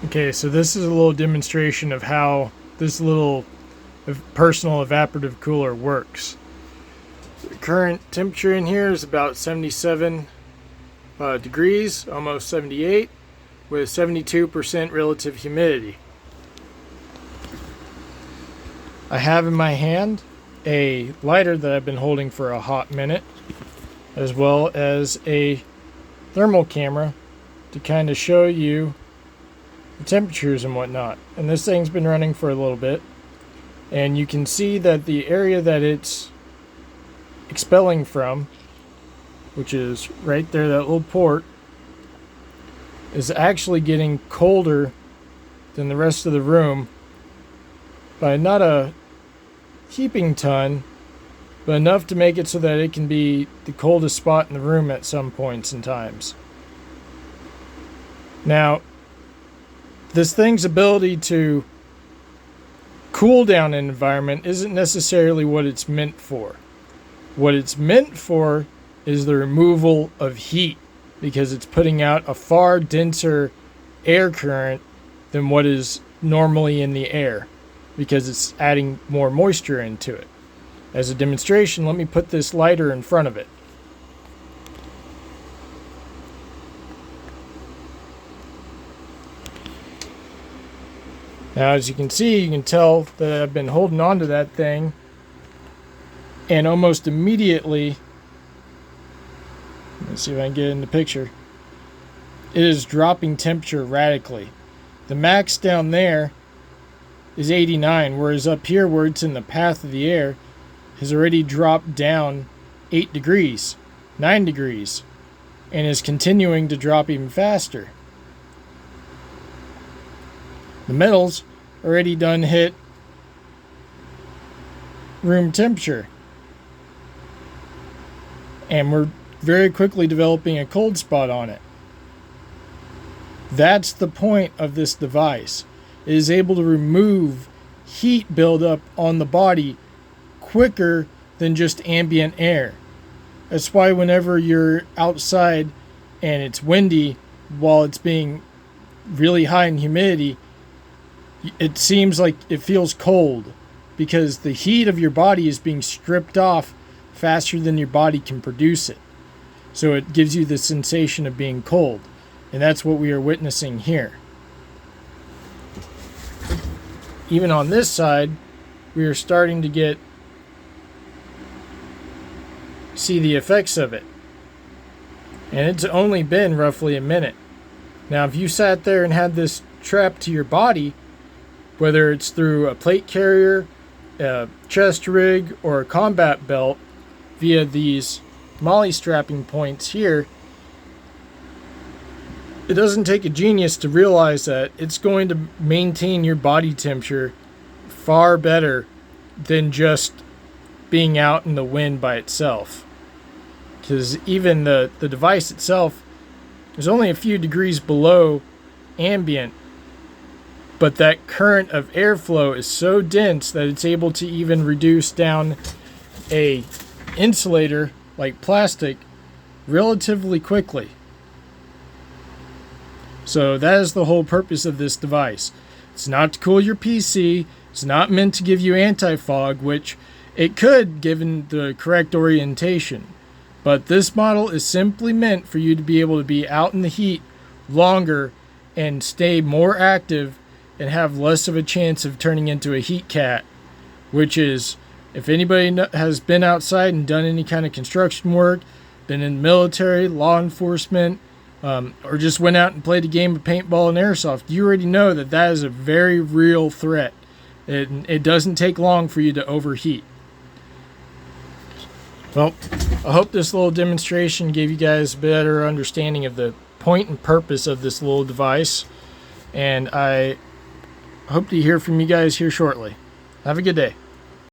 Okay, so this is a little demonstration of how this little personal evaporative cooler works. The current temperature in here is about 77 degrees, almost 78, with 72% relative humidity. I have in my hand a lighter that I've been holding for a hot minute, as well as a thermal camera to kind of show you the temperatures and whatnot. And this thing's been running for a little bit, and you can see that the area that it's expelling from, which is right there, that little port, is actually getting colder than the rest of the room by not a heaping ton, but enough to make it so that it can be the coldest spot in the room at some points and times. Now, this thing's ability to cool down an environment isn't necessarily what it's meant for. What it's meant for is the removal of heat, because it's putting out a far denser air current than what is normally in the air, because it's adding more moisture into it. As a demonstration, let me put this lighter in front of it. Now, as you can see, you can tell that I've been holding on to that thing, and almost immediately, let's see if I can get it in the picture, it is dropping temperature radically. The max down there is 89, whereas up here where it's in the path of the air has already dropped down 8 degrees, 9 degrees, and is continuing to drop even faster. The metal's already done hit room temperature, and we're very quickly developing a cold spot on it. That's the point of this device. It is able to remove heat buildup on the body quicker than just ambient air. That's why whenever you're outside and it's windy while it's being really high in humidity, it seems like it feels cold, because the heat of your body is being stripped off faster than your body can produce it. So it gives you the sensation of being cold. And that's what we are witnessing here. Even on this side, we are starting to see the effects of it. And it's only been roughly a minute. Now, if you sat there and had this trapped to your body, whether it's through a plate carrier, a chest rig, or a combat belt via these molly strapping points here, it doesn't take a genius to realize that it's going to maintain your body temperature far better than just being out in the wind by itself. Because even the device itself is only a few degrees below ambient, but that current of airflow is so dense that it's able to even reduce down a insulator like plastic relatively quickly. So that is the whole purpose of this device. It's not to cool your PC. It's not meant to give you anti-fog, which it could given the correct orientation. But this model is simply meant for you to be able to be out in the heat longer and stay more active and have less of a chance of turning into a heat cat, which is, if anybody has been outside and done any kind of construction work, been in the military, law enforcement, or just went out and played a game of paintball and airsoft, you already know that that is a very real threat. It doesn't take long for you to overheat. Well, I hope this little demonstration gave you guys a better understanding of the point and purpose of this little device, and I hope to hear from you guys here shortly. Have a good day.